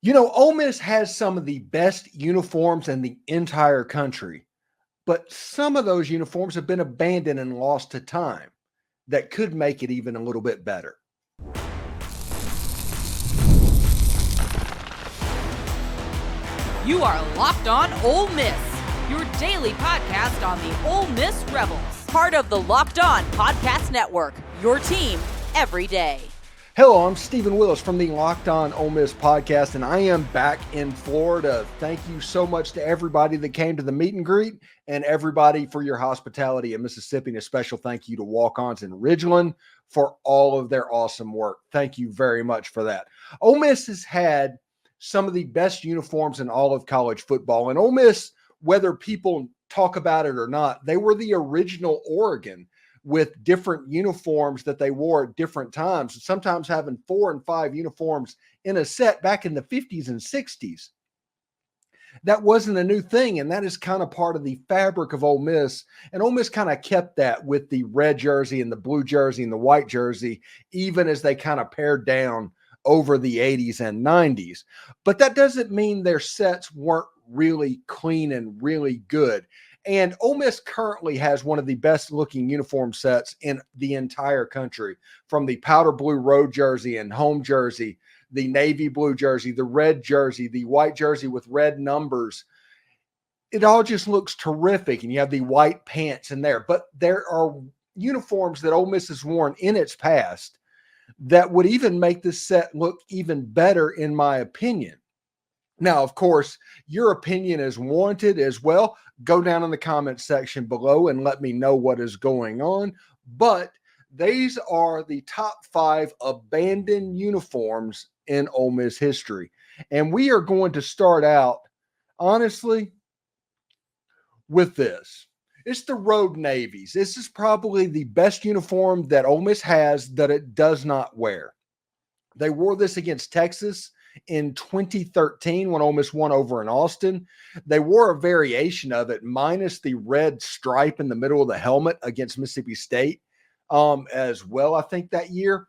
Ole Miss has some of the best uniforms in the entire country, but some of those uniforms have been abandoned and lost to time that could make it even a little bit better. You are Locked On Ole Miss, your daily podcast on the Ole Miss Rebels. Part of the Locked On Podcast Network, your team every day. Hello, I'm Stephen Willis from the Locked On Ole Miss podcast, and I am back in Florida. Thank you so much to everybody that came to the meet and greet and everybody for your hospitality in Mississippi, and a special thank you to walk-ons in Ridgeland for all of their awesome work. Thank you very much for that. Ole Miss has had some of the best uniforms in all of college football, and Ole Miss, whether people talk about it or not, they were the original Oregon with different uniforms that they wore at different times, sometimes having 4 and 5 uniforms in a set back in the 50s and 60s. That wasn't a new thing, and that is kind of part of the fabric of Ole Miss. And Ole Miss kind of kept that with the red jersey and the blue jersey and the white jersey, even as they kind of pared down over the 80s and 90s. But that doesn't mean their sets weren't really clean and really good. And Ole Miss currently has one of the best looking uniform sets in the entire country, from the powder blue road jersey and home jersey, the navy blue jersey, the red jersey, the white jersey with red numbers. It all just looks terrific. And you have the white pants in there. But there are uniforms that Ole Miss has worn in its past that would even make this set look even better, in my opinion. Now, of course, your opinion is wanted as well. Go down in the comments section below and let me know what is going on. But these are the top 5 abandoned uniforms in Ole Miss history. And we are going to start out, honestly, with this. It's the Road Navies. This is probably the best uniform that Ole Miss has that it does not wear. They wore this against Texas in 2013 when Ole Miss won over in Austin. They wore a variation of it minus the red stripe in the middle of the helmet against Mississippi State as well, I think, that year.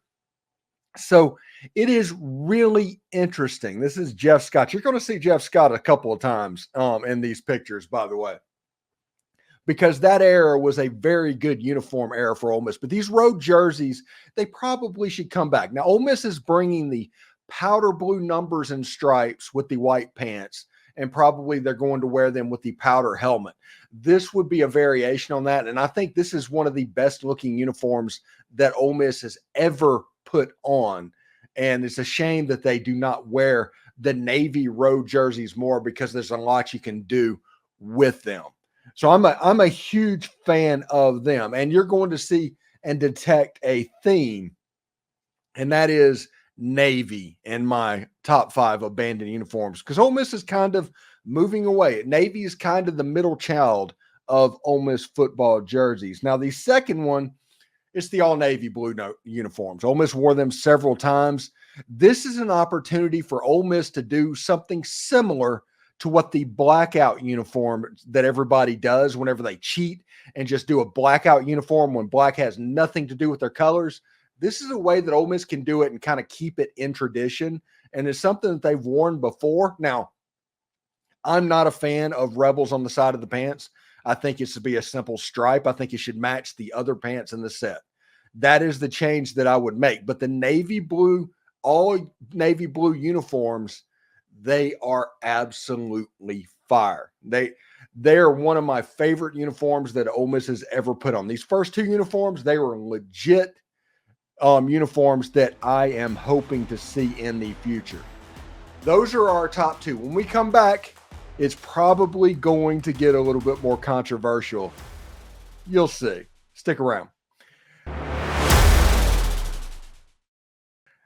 So it is really interesting. This is Jeff Scott. You're going to see Jeff Scott a couple of times in these pictures, by the way, because that era was a very good uniform era for Ole Miss. But these road jerseys, they probably should come back. Now, Ole Miss is bringing the powder blue numbers and stripes with the white pants, and probably they're going to wear them with the powder helmet. This would be a variation on that, and I think this is one of the best looking uniforms that Ole Miss has ever put on, and it's a shame that they do not wear the navy road jerseys more, because there's a lot you can do with them. So I'm a huge fan of them, and you're going to see and detect a theme, and that is navy in my top 5 abandoned uniforms, because Ole Miss is kind of moving away. Navy is kind of the middle child of Ole Miss football jerseys. Now, the second one is the all navy blue uniforms. Ole Miss wore them several times. This is an opportunity for Ole Miss to do something similar to what the blackout uniform that everybody does whenever they cheat and just do a blackout uniform when black has nothing to do with their colors. This is a way that Ole Miss can do it and kind of keep it in tradition, and it's something that they've worn before. Now, I'm not a fan of Rebels on the side of the pants. I think it should be a simple stripe. I think it should match the other pants in the set. That is the change that I would make. But the navy blue, all navy blue uniforms, they are absolutely fire. They are one of my favorite uniforms that Ole Miss has ever put on. These first 2 uniforms, they were legit uniforms that I am hoping to see in the future. Those are our top 2. When we come back, it's probably going to get a little bit more controversial. You'll see. Stick around.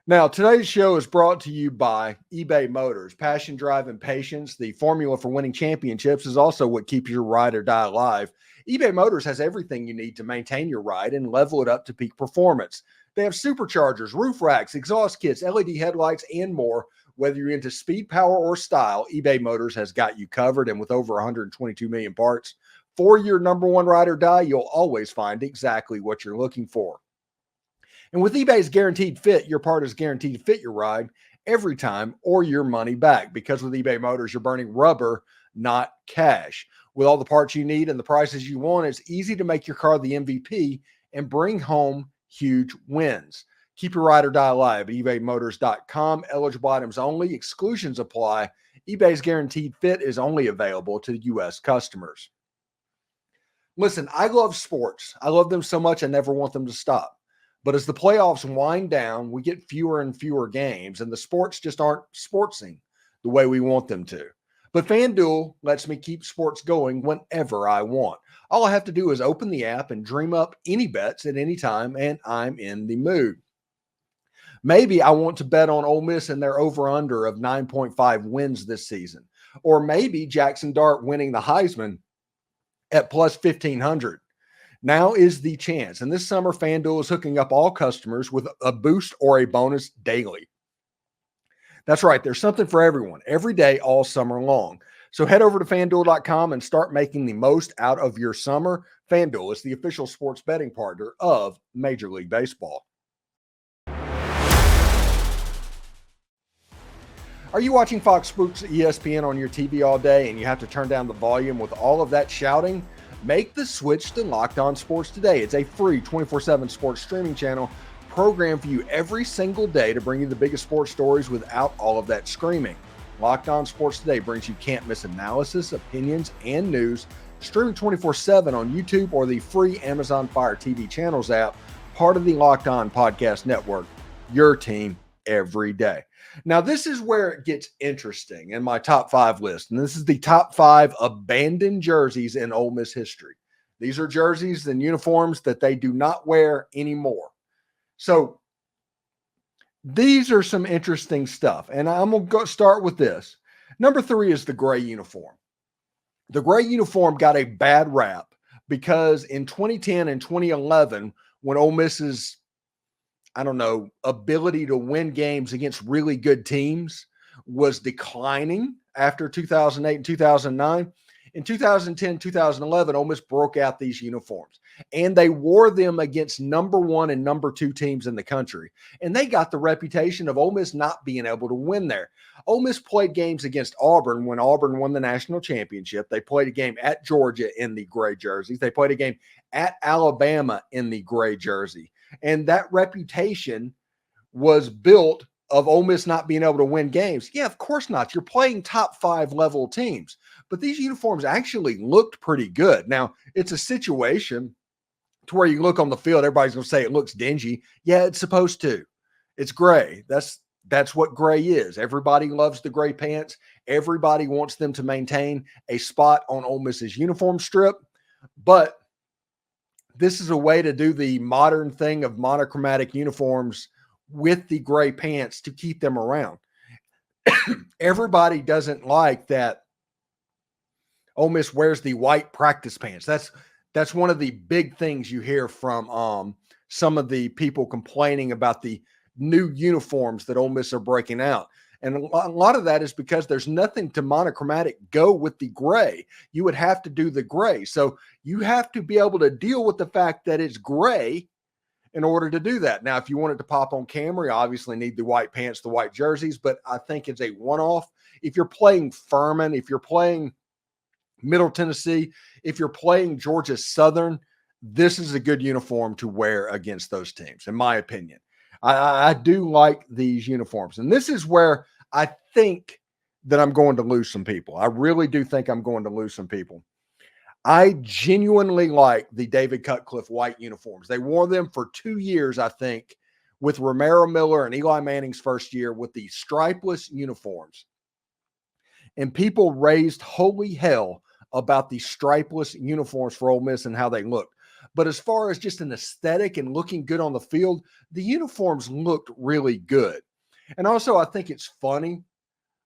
Now, today's show is brought to you by eBay Motors. Passion, drive, and patience, the formula for winning championships, is also what keeps your ride or die alive. eBay Motors has everything you need to maintain your ride and level it up to peak performance. They have superchargers, roof racks, exhaust kits, LED headlights, and more. Whether you're into speed, power, or style, eBay Motors has got you covered. And with over 122 million parts, for your number one ride or die, you'll always find exactly what you're looking for. And with eBay's Guaranteed Fit, your part is guaranteed to fit your ride every time or your money back, because with eBay Motors, you're burning rubber, not cash. With all the parts you need and the prices you want, it's easy to make your car the MVP and bring home huge wins. Keep your ride or die alive at ebaymotors.com. Eligible items only. Exclusions apply. eBay's guaranteed fit is only available to U.S. customers. Listen, I love sports. I love them so much I never want them to stop. But as the playoffs wind down, we get fewer and fewer games, and the sports just aren't sportsing the way we want them to. But FanDuel lets me keep sports going whenever I want. All I have to do is open the app and dream up any bets at any time, and I'm in the mood. Maybe I want to bet on Ole Miss and their over-under of 9.5 wins this season. Or maybe Jackson Dart winning the Heisman at plus 1,500. Now is the chance. And this summer, FanDuel is hooking up all customers with a boost or a bonus daily. That's right. There's something for everyone every day, all summer long. So head over to FanDuel.com and start making the most out of your summer. FanDuel is the official sports betting partner of Major League Baseball. Are you watching Fox Sports ESPN on your TV all day and you have to turn down the volume with all of that shouting? Make the switch to Locked On Sports today. It's a free 24/7 sports streaming channel programmed for you every single day to bring you the biggest sports stories without all of that screaming. Locked On Sports Today brings you can't-miss analysis, opinions, and news, streaming 24/7 on YouTube or the free Amazon Fire TV channels app, part of the Locked On Podcast Network, your team every day. Now, this is where it gets interesting in my top 5 list, and this is the top 5 abandoned jerseys in Ole Miss history. These are jerseys and uniforms that they do not wear anymore. So these are some interesting stuff, and I'm going to start with this. Number 3 is the gray uniform. The gray uniform got a bad rap because in 2010 and 2011, when Ole Miss's ability to win games against really good teams was declining after 2008 and 2009. In 2010, 2011, Ole Miss broke out these uniforms, and they wore them against number 1 and number 2 teams in the country. And they got the reputation of Ole Miss not being able to win there. Ole Miss played games against Auburn when Auburn won the national championship. They played a game at Georgia in the gray jerseys. They played a game at Alabama in the gray jersey. And that reputation was built of Ole Miss not being able to win games. Yeah, of course not. You're playing top 5 level teams. But these uniforms actually looked pretty good. Now, it's a situation to where you look on the field, everybody's going to say it looks dingy. Yeah, it's supposed to. It's gray. That's what gray is. Everybody loves the gray pants. Everybody wants them to maintain a spot on Ole Miss's uniform strip. But this is a way to do the modern thing of monochromatic uniforms with the gray pants to keep them around. Everybody doesn't like that Ole Miss wears the white practice pants. That's one of the big things you hear from some of the people complaining about the new uniforms that Ole Miss are breaking out. And a lot of that is because there's nothing to monochromatic go with the gray. You would have to do the gray. So you have to be able to deal with the fact that it's gray in order to do that. Now, if you want it to pop on camera, you obviously need the white pants, the white jerseys, but I think it's a one-off. If you're playing Furman, if you're playing Middle Tennessee, if you're playing Georgia Southern, this is a good uniform to wear against those teams, in my opinion. I do like these uniforms. And this is where I think that I'm going to lose some people. I really do think I'm going to lose some people. I genuinely like the David Cutcliffe white uniforms. They wore them for 2 years, I think, with Romero Miller and Eli Manning's first year with the stripless uniforms. And people raised holy hell about the stripless uniforms for Ole Miss and how they looked. But as far as just an aesthetic and looking good on the field, the uniforms looked really good. And also, I think it's funny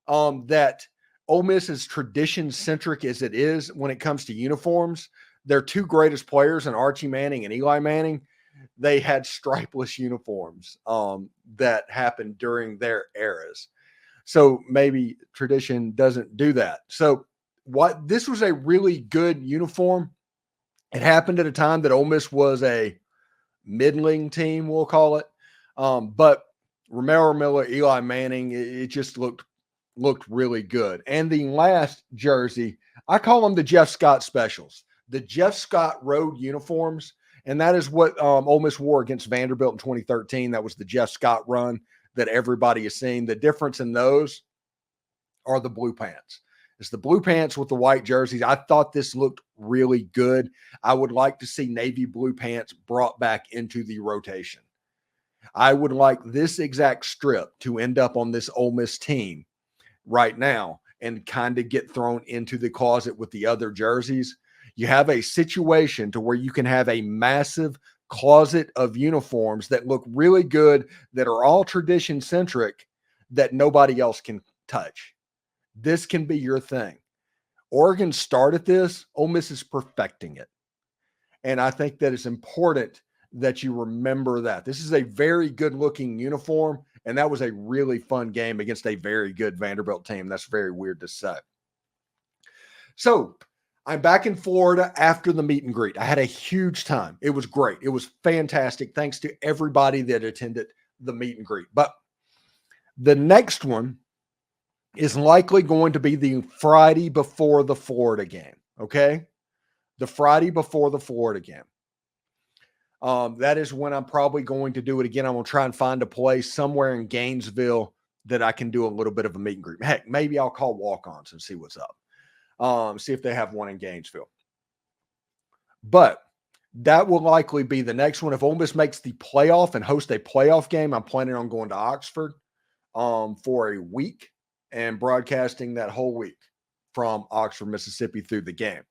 that Ole Miss, as tradition-centric as it is when it comes to uniforms, their 2 greatest players, and Archie Manning and Eli Manning, they had stripless uniforms that happened during their eras. So maybe tradition doesn't do that. So this was a really good uniform. It happened at a time that Ole Miss was a middling team, we'll call it. But Romero Miller, Eli Manning, it just looked really good. And the last jersey, I call them the Jeff Scott specials, the Jeff Scott road uniforms. And that is what Ole Miss wore against Vanderbilt in 2013. That was the Jeff Scott run that everybody has seen. The difference in those are the blue pants. It's the blue pants with the white jerseys. I thought this looked really good. I would like to see navy blue pants brought back into the rotation. I would like this exact strip to end up on this Ole Miss team right now and kind of get thrown into the closet with the other jerseys. You have a situation to where you can have a massive closet of uniforms that look really good, that are all tradition centric, that nobody else can touch. This can be your thing. Oregon started this. Ole Miss is perfecting it. And I think that it's important that you remember that. This is a very good looking uniform. And that was a really fun game against a very good Vanderbilt team. That's very weird to say. So I'm back in Florida after the meet and greet. I had a huge time. It was great. It was fantastic. Thanks to everybody that attended the meet and greet. But the next one is likely going to be the Friday before the Florida game. Okay. The Friday before the Florida game. That is when I'm probably going to do it again. I'm going to try and find a place somewhere in Gainesville that I can do a little bit of a meet and greet. Heck, maybe I'll call walk-ons and see what's up. See if they have one in Gainesville. But that will likely be the next one. If Ole Miss makes the playoff and host a playoff game, I'm planning on going to Oxford for a week and broadcasting that whole week from Oxford, Mississippi through the game.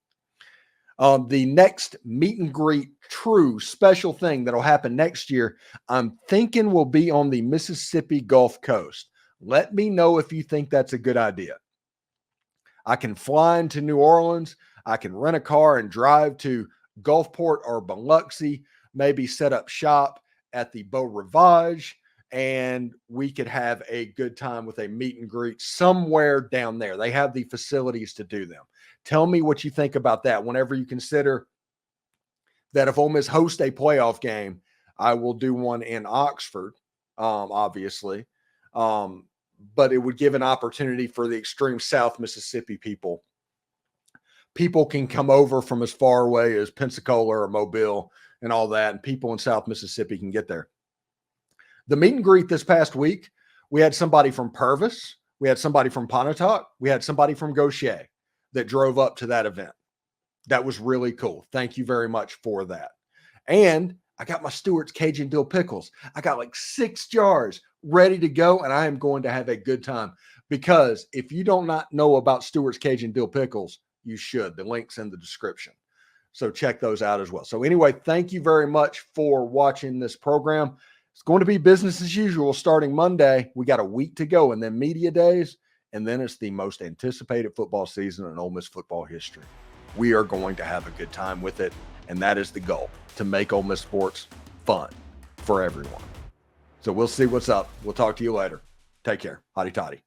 The next meet and greet true special thing that'll happen next year, I'm thinking will be on the Mississippi Gulf Coast. Let me know if you think that's a good idea. I can fly into New Orleans. I can rent a car and drive to Gulfport or Biloxi, maybe set up shop at the Beau Rivage, and we could have a good time with a meet and greet somewhere down there. They have the facilities to do them. Tell me what you think about that whenever you consider that if Ole Miss hosts a playoff game, I will do one in Oxford, obviously. But it would give an opportunity for the extreme South Mississippi people. People can come over from as far away as Pensacola or Mobile and all that, and people in South Mississippi can get there. The meet and greet this past week, we had somebody from Purvis, we had somebody from Pontotoc, we had somebody from Gaucher that drove up to that event. That was really cool. Thank you very much for that. And I got my Stewart's Cajun Dill Pickles. I got like 6 jars ready to go, and I am going to have a good time, because if you don't not know about Stewart's Cajun Dill Pickles, you should. The link's in the description. So check those out as well. So anyway, thank you very much for watching this program. It's going to be business as usual starting Monday. We got a week to go, and then media days, and then it's the most anticipated football season in Ole Miss football history. We are going to have a good time with it, and that is the goal, to make Ole Miss sports fun for everyone. So we'll see what's up. We'll talk to you later. Take care. Hotty toddy.